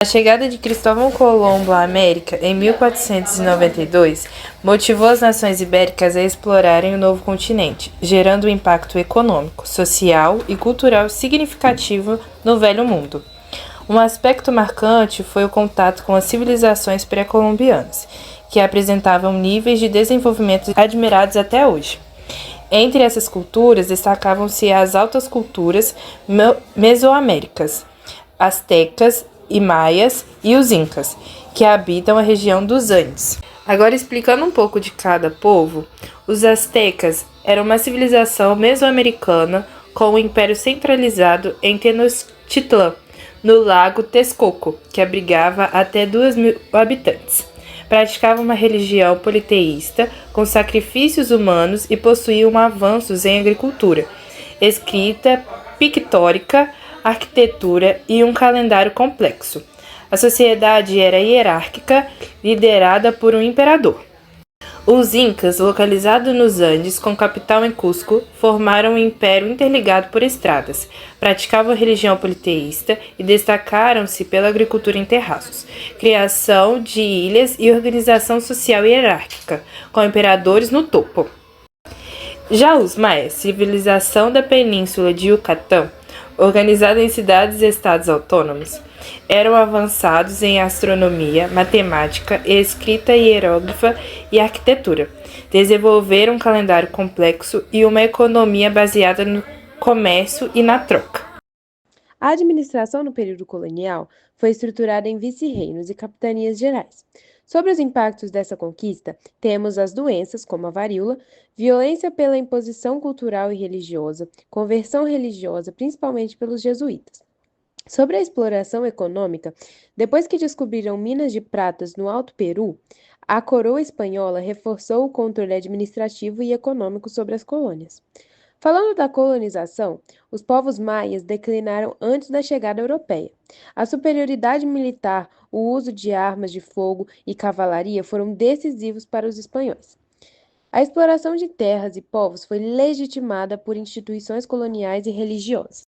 A chegada de Cristóvão Colombo à América em 1492 motivou as nações ibéricas a explorarem o novo continente, gerando um impacto econômico, social e cultural significativo no Velho Mundo. Um aspecto marcante foi o contato com as civilizações pré-colombianas, que apresentavam níveis de desenvolvimento admirados até hoje. Entre essas culturas destacavam-se as altas culturas mesoaméricas, astecas e maias e os incas, que habitam a região dos Andes. Agora, explicando um pouco de cada povo, os astecas eram uma civilização mesoamericana com um império centralizado em Tenochtitlan, no lago Texcoco, que abrigava até 2.000 habitantes. Praticavam uma religião politeísta, com sacrifícios humanos e possuíam avanços em agricultura, escrita pictórica, arquitetura e um calendário complexo. A sociedade era hierárquica, liderada por um imperador. Os Incas, localizados nos Andes, com capital em Cusco, formaram um império interligado por estradas, praticavam a religião politeísta e destacaram-se pela agricultura em terraços, criação de ilhas e organização social hierárquica, com imperadores no topo. Já os Maias, civilização da península de Yucatán, organizada em cidades e estados autônomos, eram avançados em astronomia, matemática, escrita hieróglifa e arquitetura. Desenvolveram um calendário complexo e uma economia baseada no comércio e na troca. A administração no período colonial foi estruturada em vice-reinos e capitanias gerais. Sobre os impactos dessa conquista, temos as doenças, como a varíola, violência pela imposição cultural e religiosa, conversão religiosa, principalmente pelos jesuítas. Sobre a exploração econômica, depois que descobriram minas de pratas no Alto Peru, a coroa espanhola reforçou o controle administrativo e econômico sobre as colônias. Falando da colonização, os povos maias declinaram antes da chegada europeia. A superioridade militar, o uso de armas de fogo e cavalaria foram decisivos para os espanhóis. A exploração de terras e povos foi legitimada por instituições coloniais e religiosas.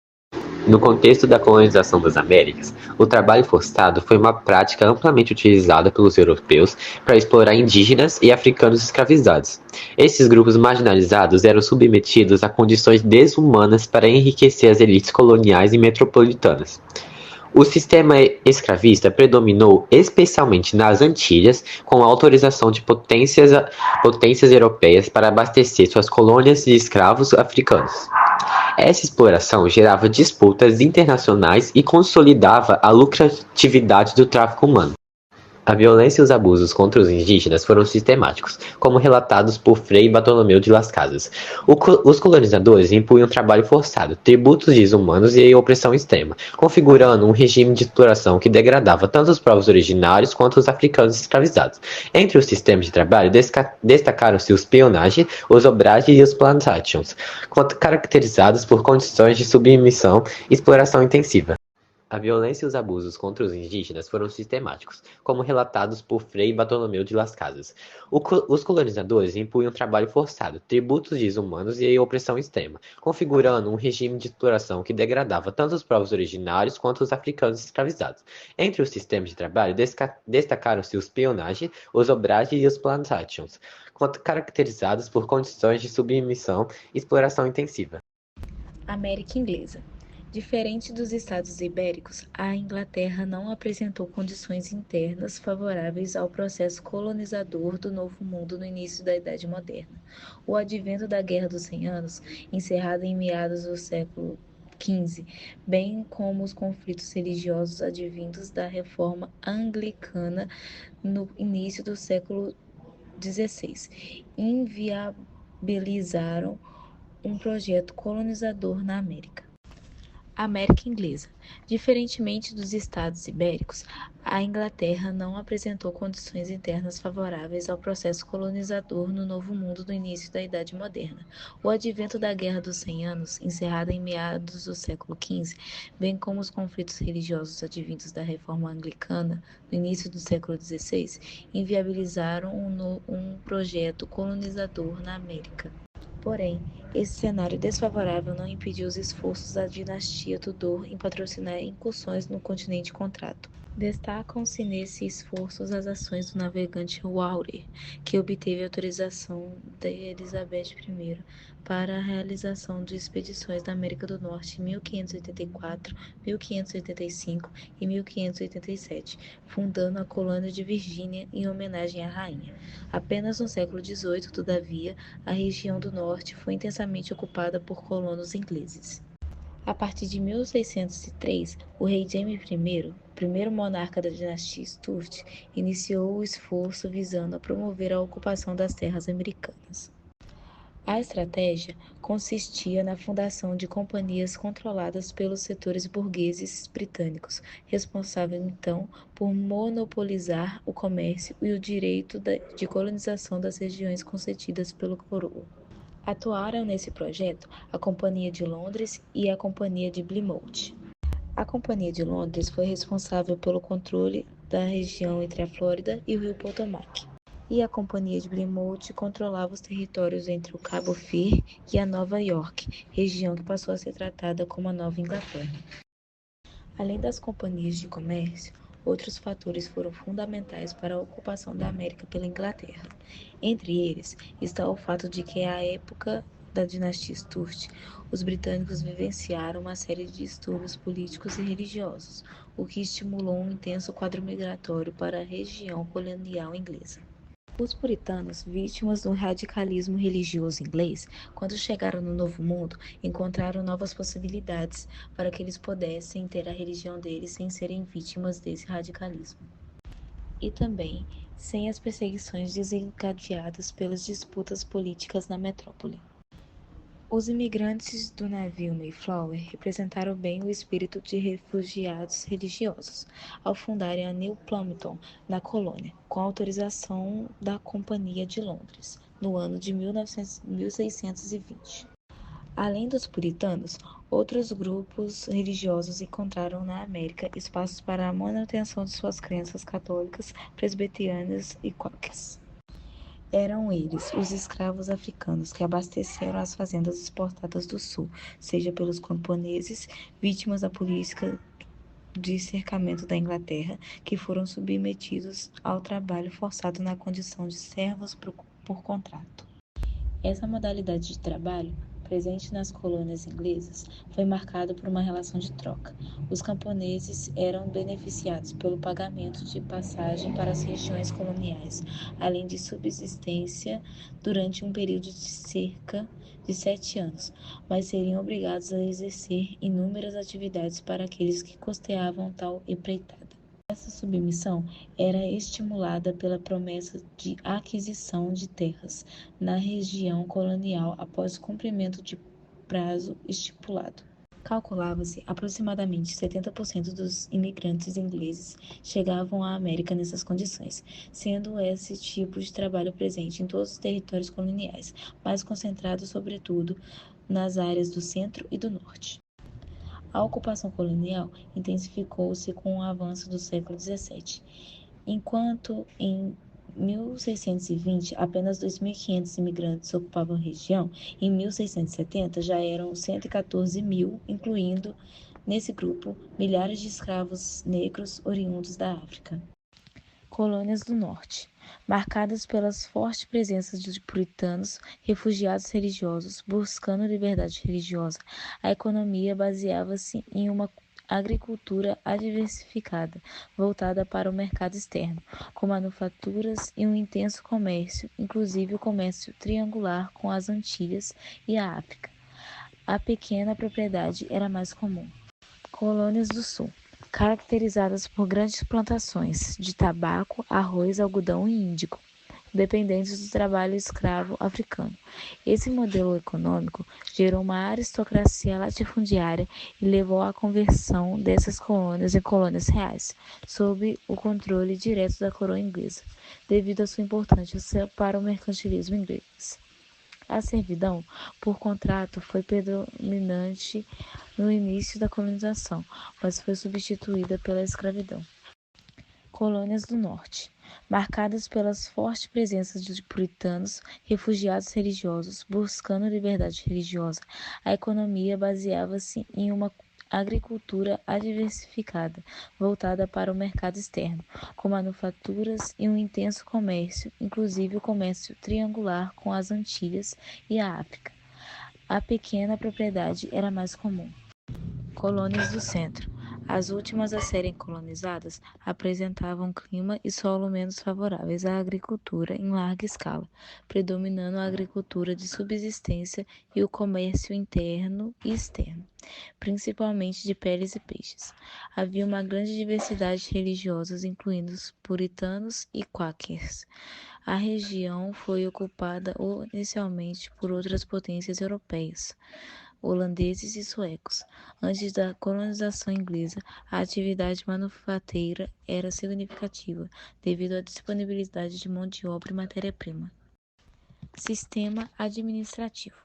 No contexto da colonização das Américas, o trabalho forçado foi uma prática amplamente utilizada pelos europeus para explorar indígenas e africanos escravizados. Esses grupos marginalizados eram submetidos a condições desumanas para enriquecer as elites coloniais e metropolitanas. O sistema escravista predominou especialmente nas Antilhas, com a autorização de potências europeias para abastecer suas colônias de escravos africanos. Essa exploração gerava disputas internacionais e consolidava a lucratividade do tráfico humano. A violência e os abusos contra os indígenas foram sistemáticos, como relatados por Frei Bartolomeu de Las Casas. Os colonizadores impunham trabalho forçado, tributos desumanos e opressão extrema, configurando um regime de exploração que degradava tanto os povos originários quanto os africanos escravizados. Entre os sistemas de trabalho destacaram-se os peonage, os obrages e os plantations, caracterizados por condições de submissão e exploração intensiva. A violência e os abusos contra os indígenas foram sistemáticos, como relatados por Frei Bartolomeu de Las Casas. Os colonizadores impunham trabalho forçado, tributos desumanos e opressão extrema, configurando um regime de exploração que degradava tanto os povos originários quanto os africanos escravizados. Entre os sistemas de trabalho destacaram-se os peonage, os obrages e os plantations, caracterizados por condições de submissão e exploração intensiva. América Inglesa. Diferente dos Estados Ibéricos, a Inglaterra não apresentou condições internas favoráveis ao processo colonizador do Novo Mundo no início da Idade Moderna. O advento da Guerra dos 100 Anos, encerrada em meados do século XV, bem como os conflitos religiosos advindos da Reforma Anglicana no início do século XVI, inviabilizaram um projeto colonizador na América. América Inglesa. Diferentemente dos Estados Ibéricos, a Inglaterra não apresentou condições internas favoráveis ao processo colonizador no Novo Mundo do início da Idade Moderna. O advento da Guerra dos 100 Anos, encerrada em meados do século XV, bem como os conflitos religiosos advindos da Reforma Anglicana no início do século XVI, inviabilizaram um projeto colonizador na América. Porém, esse cenário desfavorável não impediu os esforços da dinastia Tudor em patrocinar incursões no continente contrato. Destacam-se nesse esforço as ações do navegante Waller, que obteve autorização de Elizabeth I para a realização de expedições na América do Norte em 1584, 1585 e 1587, fundando a colônia de Virgínia em homenagem à rainha. Apenas no século XVIII, todavia, a região do norte foi intensamente ocupada por colonos ingleses. A partir de 1603, o rei Jaime I, primeiro monarca da dinastia Stuart, iniciou o esforço visando a promover a ocupação das terras americanas. A estratégia consistia na fundação de companhias controladas pelos setores burgueses britânicos, responsável então por monopolizar o comércio e o direito de colonização das regiões concedidas pela coroa. Atuaram nesse projeto a Companhia de Londres e a Companhia de Plymouth. A Companhia de Londres foi responsável pelo controle da região entre a Flórida e o rio Potomac, e a Companhia de Plymouth controlava os territórios entre o Cabo Fear e a Nova York, região que passou a ser tratada como a Nova Inglaterra. Além das companhias de comércio, outros fatores foram fundamentais para a ocupação da América pela Inglaterra. Entre eles está o fato de que, à época da dinastia Stuart, os britânicos vivenciaram uma série de distúrbios políticos e religiosos, o que estimulou um intenso quadro migratório para a região colonial inglesa. Os puritanos, vítimas do radicalismo religioso inglês, quando chegaram no Novo Mundo, encontraram novas possibilidades para que eles pudessem ter a religião deles sem serem vítimas desse radicalismo. E também sem as perseguições desencadeadas pelas disputas políticas na metrópole. Os imigrantes do navio Mayflower representaram bem o espírito de refugiados religiosos, ao fundarem a New Plymouth na colônia, com autorização da Companhia de Londres, no ano de 1620. Além dos puritanos, outros grupos religiosos encontraram na América espaços para a manutenção de suas crenças católicas, presbiterianas e quakers. Eram eles os escravos africanos que abasteceram as fazendas exportadas do sul, seja pelos camponeses, vítimas da política de cercamento da Inglaterra, que foram submetidos ao trabalho forçado na condição de servos por contrato. Essa modalidade de trabalho, presente nas colônias inglesas, foi marcada por uma relação de troca. Os camponeses eram beneficiados pelo pagamento de passagem para as regiões coloniais, além de subsistência durante um período de cerca de 7 anos, mas seriam obrigados a exercer inúmeras atividades para aqueles que custeavam tal empreitada. Essa submissão era estimulada pela promessa de aquisição de terras na região colonial após o cumprimento de prazo estipulado. Calculava-se aproximadamente 70% dos imigrantes ingleses chegavam à América nessas condições, sendo esse tipo de trabalho presente em todos os territórios coloniais, mas concentrado sobretudo nas áreas do centro e do norte. A ocupação colonial intensificou-se com o avanço do século XVII, enquanto em 1620 apenas 2.500 imigrantes ocupavam a região. Em 1670 já eram 114.000, incluindo nesse grupo milhares de escravos negros oriundos da África. Colônias do Norte, marcadas pelas fortes presenças de puritanos, refugiados religiosos, buscando liberdade religiosa. A economia baseava-se em uma agricultura diversificada, voltada para o mercado externo, com manufaturas e um intenso comércio, inclusive o comércio triangular com as Antilhas e a África. A pequena propriedade era mais comum. Colônias do Sul, caracterizadas por grandes plantações de tabaco, arroz, algodão e índigo, dependentes do trabalho escravo africano. Esse modelo econômico gerou uma aristocracia latifundiária e levou à conversão dessas colônias em colônias reais, sob o controle direto da coroa inglesa, devido à sua importância para o mercantilismo inglês. A servidão por contrato foi predominante no início da colonização, mas foi substituída pela escravidão. Colônias do Norte, marcadas pelas fortes presenças de puritanos, refugiados religiosos, buscando liberdade religiosa. A economia baseava-se em uma agricultura diversificada, voltada para o mercado externo, com manufaturas e um intenso comércio, inclusive o comércio triangular com as Antilhas e a África. A pequena propriedade era mais comum. Colônias do Centro. As últimas a serem colonizadas apresentavam clima e solo menos favoráveis à agricultura em larga escala, predominando a agricultura de subsistência e o comércio interno e externo, principalmente de peles e peixes. Havia uma grande diversidade de religiosas, incluindo os puritanos e quáquers. A região foi ocupada inicialmente por outras potências europeias, holandeses e suecos. Antes da colonização inglesa, a atividade manufateira era significativa, devido à disponibilidade de mão de obra e matéria-prima. Sistema administrativo.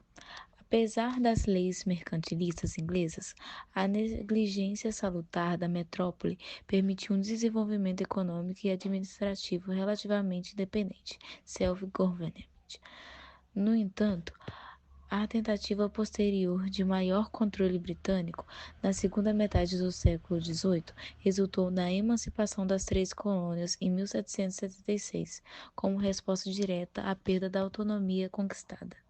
Apesar das leis mercantilistas inglesas, a negligência salutar da metrópole permitiu um desenvolvimento econômico e administrativo relativamente independente, self-government. No entanto, a tentativa posterior de maior controle britânico, na segunda metade do século XVIII, resultou na emancipação das 13 colônias em 1776, como resposta direta à perda da autonomia conquistada.